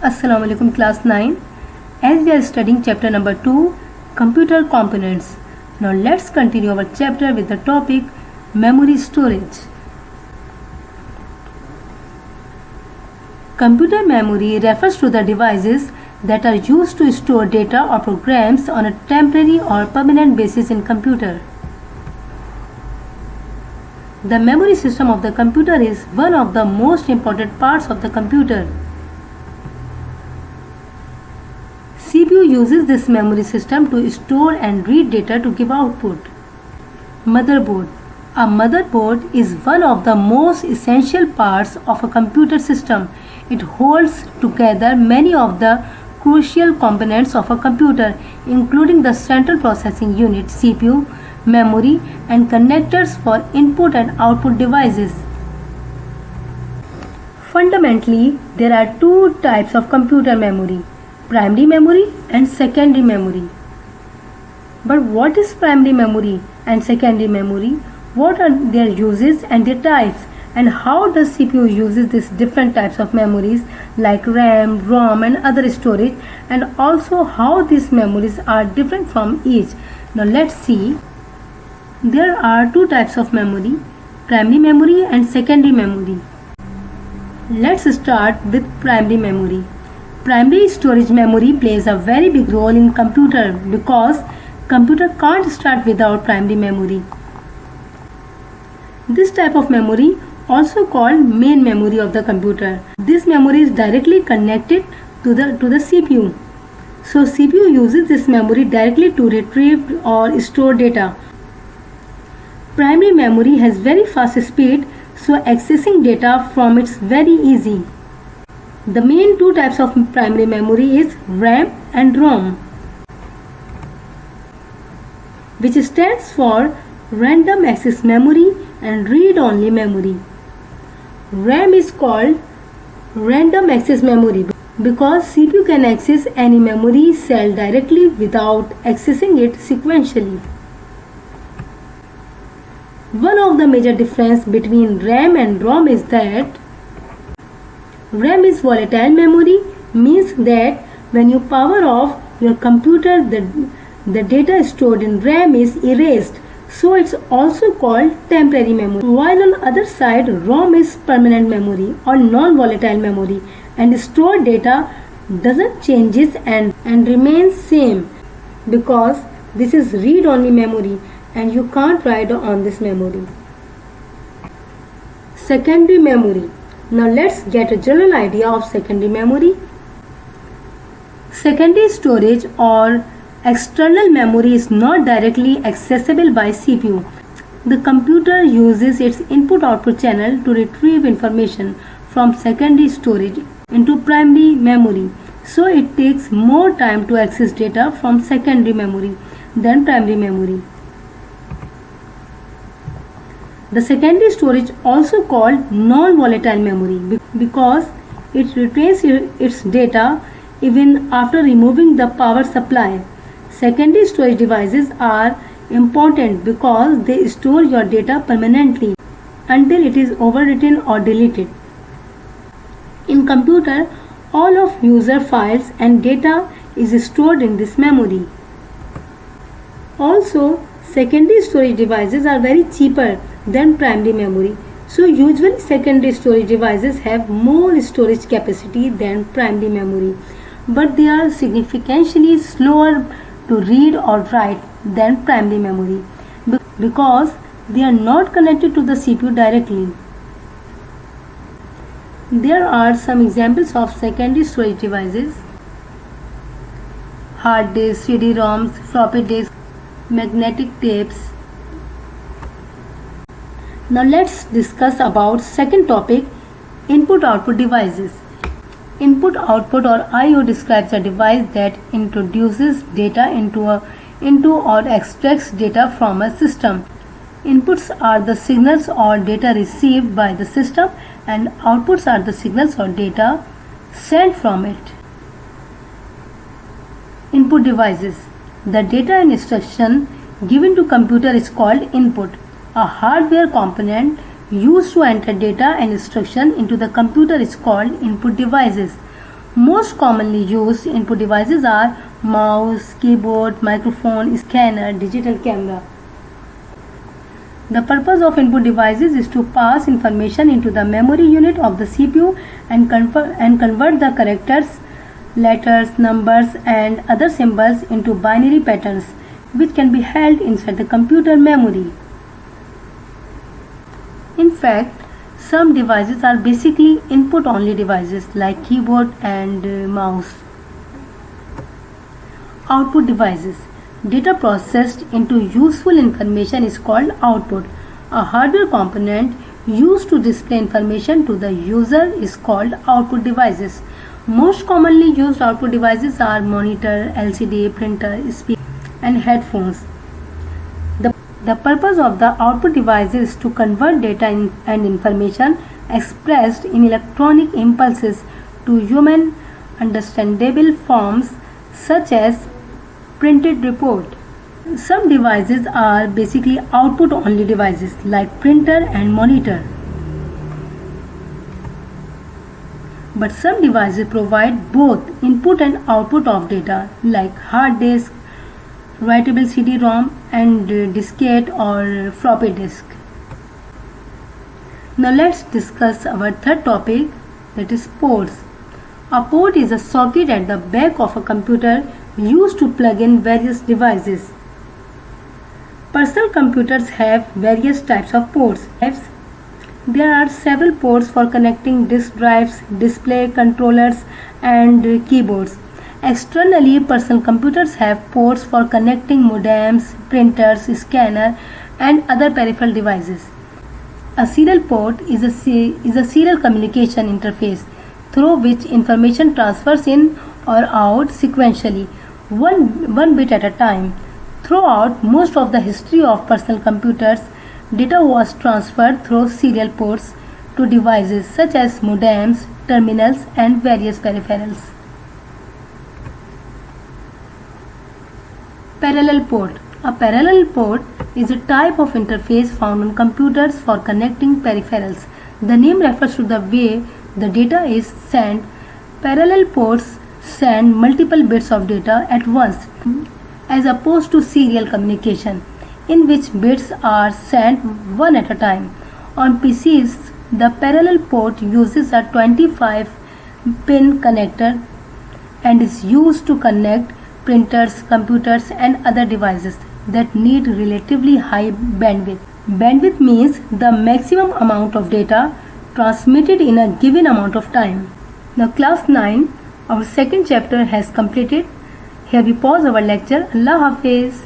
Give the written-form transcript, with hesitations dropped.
Assalamu alaikum class 9. As we are studying chapter number 2, computer components. Now let's continue our chapter with the topic memory storage. Computer memory refers to the devices that are used to store data or programs on a temporary or permanent basis in computer. The memory system of the computer is one of the most important parts of the computer. CPU uses this memory system to store and read data to give output. Motherboard. A motherboard is one of the most essential parts of a computer system. It holds together many of the crucial components of a computer, including the central processing unit CPU, memory, and connectors for input and output devices. Fundamentally, there are two types of computer memory: primary memory and secondary memory. But what is primary memory and secondary memory? What are their uses and their types? And how does CPU uses these different types of memories like RAM, ROM and other storage, and also how these memories are different from each? Now let's see. There are two types of memory: primary memory and secondary memory. Let's start with primary memory. Primary storage memory plays a very big role in computer because computer can't start without primary memory. This type of memory, also called main memory of the computer. This memory is directly connected to the CPU. So CPU uses this memory directly to retrieve or store data. Primary memory has very fast speed, so accessing data from it's very easy. The main two types of primary memory is RAM and ROM, which stands for random access memory and read-only memory. RAM is called random access memory because CPU can access any memory cell directly without accessing it sequentially. One of the major difference between RAM and ROM is that RAM is volatile memory, means that when you power off your computer, the data stored in RAM is erased. So it's also called temporary memory. While on the other side, ROM is permanent memory or non-volatile memory, and stored data doesn't changes and remains same because this is read-only memory and you can't write on this memory. Secondary memory. Now let's get a general idea of secondary memory. Secondary storage or external memory is not directly accessible by CPU. The computer uses its input-output channel to retrieve information from secondary storage into primary memory. So it takes more time to access data from secondary memory than primary memory. The secondary storage, also called non-volatile memory, because it retains its data even after removing the power supply. Secondary storage devices are important because they store your data permanently until it is overwritten or deleted. In computer, all of user files and data is stored in this memory. Also, secondary storage devices are very cheaper than primary memory. So usually secondary storage devices have more storage capacity than primary memory, but they are significantly slower to read or write than primary memory because they are not connected to the CPU directly. There are some examples of secondary storage devices: hard disks, CD-ROMs, floppy disks, magnetic tapes. Now let's discuss about second topic, input-output devices. Input-output or I/O describes a device that introduces data into or extracts data from a system. Inputs are the signals or data received by the system, and outputs are the signals or data sent from it. Input devices. The data and instruction given to computer is called input. A hardware component used to enter data and instruction into the computer is called input devices. Most commonly used input devices are mouse, keyboard, microphone, scanner, digital camera. The purpose of input devices is to pass information into the memory unit of the CPU and convert the characters, letters, numbers and other symbols into binary patterns which can be held inside the computer memory. In fact, some devices are basically input only devices like keyboard and mouse. Output devices. Data processed into useful information is called output. A hardware component used to display information to the user is called output devices. Most commonly used output devices are monitor, LCD, printer, speaker and headphones. The purpose of the output device is to convert data and information expressed in electronic impulses to human understandable forms such as printed report. Some devices are basically output only devices like printer and monitor. But some devices provide both input and output of data like hard disk, writable CD-ROM and diskette or floppy disk. Now let's discuss our third topic, that is ports. A port is a socket at the back of a computer used to plug in various devices. Personal computers have various types of ports. There are several ports for connecting disk drives, display controllers and keyboards. Externally, personal computers have ports for connecting modems, printers, scanner and other peripheral devices. A serial port is a serial communication interface through which information transfers in or out sequentially, one bit at a time. Throughout most of the history of personal computers, data was transferred through serial ports to devices such as modems, terminals and various peripherals. Parallel port. A parallel port is a type of interface found on computers for connecting peripherals. The name refers to the way the data is sent. Parallel ports send multiple bits of data at once, as opposed to serial communication, in which bits are sent one at a time. On PCs, the parallel port uses a 25-pin connector and is used to connect printers, computers and other devices that need relatively high bandwidth. Bandwidth means the maximum amount of data transmitted in a given amount of time. Now class 9, our second chapter has completed. Here we pause our lecture. Allah Hafiz.